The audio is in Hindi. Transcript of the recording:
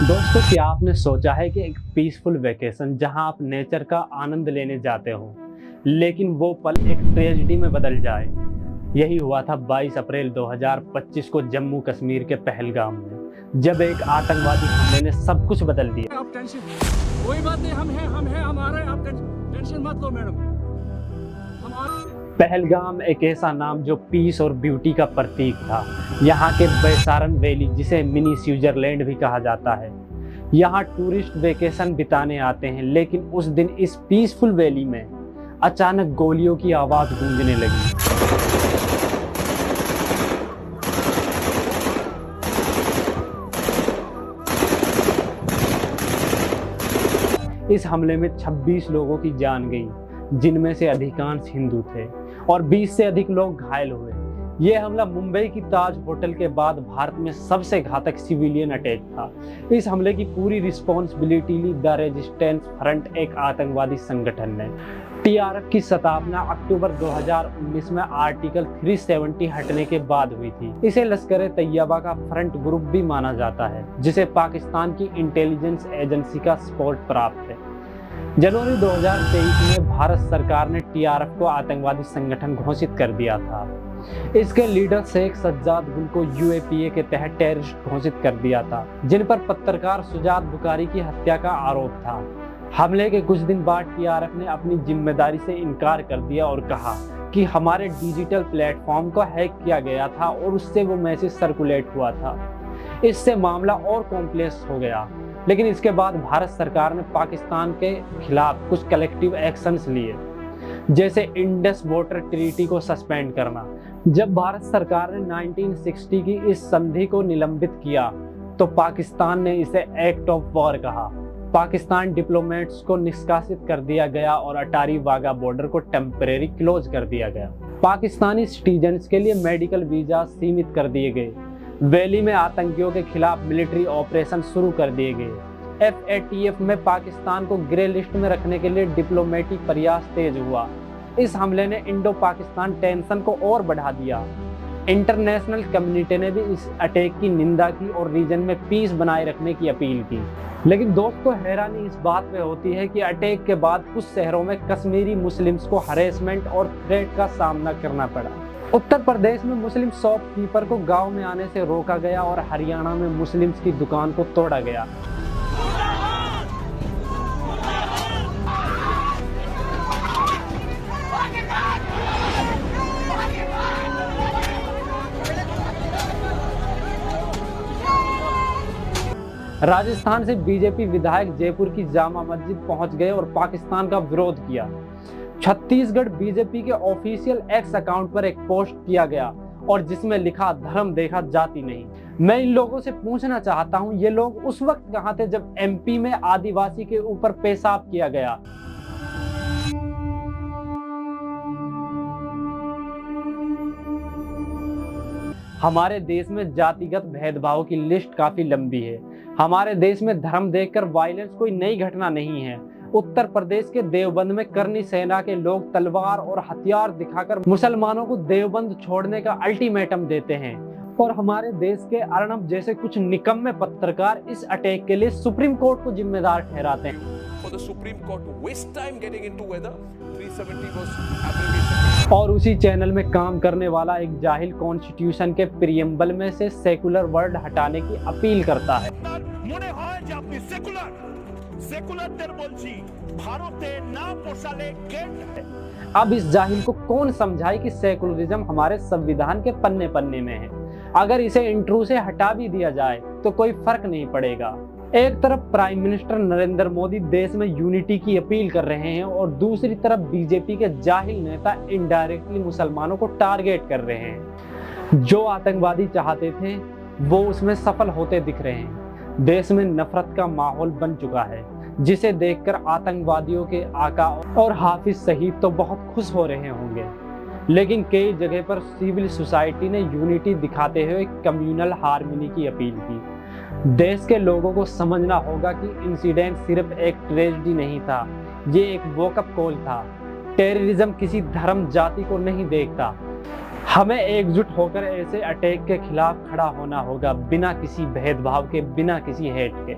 दोस्तों, क्या आपने सोचा है कि एक पीसफुल वेकेशन जहां आप नेचर का आनंद लेने जाते हो, लेकिन वो पल एक ट्रेजेडी में बदल जाए। यही हुआ था 22 अप्रैल 2025 को जम्मू कश्मीर के पहलगाम में, जब एक आतंकवादी हमले ने सब कुछ बदल दिया। आप टेंशन कोई बात नहीं, हम हैं हमारे, आप टेंशन मत लो मैडम। पहलगाम एक ऐसा नाम जो पीस और ब्यूटी का प्रतीक था। यहाँ के बैसारन वैली, जिसे मिनी स्विट्जरलैंड भी कहा जाता है, यहाँ टूरिस्ट वेकेशन बिताने आते हैं। लेकिन उस दिन इस पीसफुल वैली में अचानक गोलियों की आवाज गूंजने लगी। इस हमले में 26 लोगों की जान गई, जिनमें से अधिकांश हिंदू थे, और 20 से अधिक लोग घायल हुए। यह हमला मुंबई की ताज होटल के बाद भारत में सबसे घातक सिविलियन अटैक था। इस हमले की पूरी रिस्पॉन्सिबिलिटी ली द रेजिस्टेंस फ्रंट, एक आतंकवादी संगठन ने। टीआरएफ की स्थापना अक्टूबर 2019 में आर्टिकल 370 हटने के बाद हुई थी। इसे लश्कर तैयबा का फ्रंट ग्रुप भी माना जाता है, जिसे पाकिस्तान की इंटेलिजेंस एजेंसी का सपोर्ट प्राप्त है। जनवरी 2023 में भारत सरकार ने टीआरएफ को आतंकवादी संगठन घोषित कर दिया था। इसके लीडर शेख सज्जाद गुल को यूएपीए के तहत टेररिस्ट घोषित कर दिया था, जिन पर पत्रकार सुजात बुखारी की हत्या का आरोप था। हमले के कुछ दिन बाद टीआरएफ ने अपनी जिम्मेदारी से इनकार कर दिया और कहा कि हमारे डिजिटल प्लेटफॉर्म को हैक किया गया था और उससे वो मैसेज सर्कुलेट हुआ था। इससे मामला और कॉम्प्लेक्स हो गया। लेकिन इसके बाद भारत सरकार ने पाकिस्तान के खिलाफ कुछ कलेक्टिव एक्शंस लिए, जैसे इंडस वाटर ट्रीटी को सस्पेंड करना। जब भारत सरकार ने 1960 की इस संधि को निलंबित किया, तो पाकिस्तान ने इसे एक्ट ऑफ वॉर कहा। पाकिस्तान डिप्लोमेट्स को निष्कासित कर दिया गया और अटारी वाघा बॉर्डर को टेम्परेरी क्लोज कर दिया गया। पाकिस्तानी सिटीजन्स के लिए मेडिकल वीजा सीमित कर दिए गए। वैली में आतंकियों के खिलाफ मिलिट्री ऑपरेशन शुरू कर दिए गए। FATF में पाकिस्तान को ग्रे लिस्ट में रखने के लिए डिप्लोमेटिक प्रयास तेज हुआ। इस हमले ने इंडो पाकिस्तान टेंशन को और बढ़ा दिया। इंटरनेशनल कम्युनिटी ने भी इस अटैक की निंदा की और रीजन में पीस बनाए रखने की अपील की। लेकिन दोस्तों, हैरानी इस बात पे होती है कि अटैक के बाद कुछ शहरों में कश्मीरी मुस्लिम्स को हरेसमेंट और थ्रेट का सामना करना पड़ा। उत्तर प्रदेश में मुस्लिम शॉपकीपर को गांव में आने से रोका गया और हरियाणा में मुस्लिम्स की दुकान को तोड़ा गया। राजस्थान से बीजेपी विधायक जयपुर की जामा मस्जिद पहुंच गए और पाकिस्तान का विरोध किया। छत्तीसगढ़ बीजेपी के ऑफिशियल एक्स अकाउंट पर एक पोस्ट किया गया और जिसमें लिखा, धर्म देखा जाति नहीं। मैं इन लोगों से पूछना चाहता हूं, ये लोग उस वक्त कहां थे जब MP में आदिवासी के ऊपर पेशाब किया गया? हमारे देश में जातिगत भेदभाव की लिस्ट काफी लंबी है। हमारे देश में धर्म देखकर वायलेंस कोई नई घटना नहीं है। उत्तर प्रदेश के देवबंद में करनी सेना के लोग तलवार और हथियार दिखाकर मुसलमानों को देवबंद छोड़ने का अल्टीमेटम देते हैं, और हमारे देश के अर्नब जैसे कुछ निकम्मे पत्रकार इस अटैक के लिए सुप्रीम कोर्ट को जिम्मेदार ठहराते हैं। और उसी चैनल में काम करने वाला एक जाहिल कॉन्स्टिट्यूशन के प्रियम्बल में से सेकुलर वर्ड हटाने की अपील करता है। अब इस जाहिल को कौन समझाए कि सेकुलरिज्म हमारे संविधान के पन्ने पन्ने में है। अगर इसे इंट्रू से हटा भी दिया जाए तो कोई फर्क नहीं पड़ेगा। एक तरफ प्राइम मिनिस्टर नरेंद्र मोदी देश में यूनिटी की अपील कर रहे हैं और दूसरी तरफ बीजेपी के जाहिल नेता इनडायरेक्टली मुसलमानों को टारगेट कर रहे हैं। जो आतंकवादी चाहते थे वो उसमें सफल होते दिख रहे हैं। देश में नफरत का माहौल बन चुका है, जिसे देखकर आतंकवादियों के आका और हाफिज सहीद तो बहुत खुश हो रहे होंगे। लेकिन कई जगह पर सिविल सोसाइटी ने यूनिटी दिखाते हुए कम्युनल हार्मनी की अपील की। देश के लोगों को समझना होगा कि इंसिडेंट सिर्फ एक ट्रेजेडी नहीं था, ये एक वोकअप कॉल था। टेररिज्म किसी धर्म जाति को नहीं देखता। हमें एकजुट होकर ऐसे अटैक के खिलाफ खड़ा होना होगा, बिना किसी भेदभाव के, बिना किसी हेट के।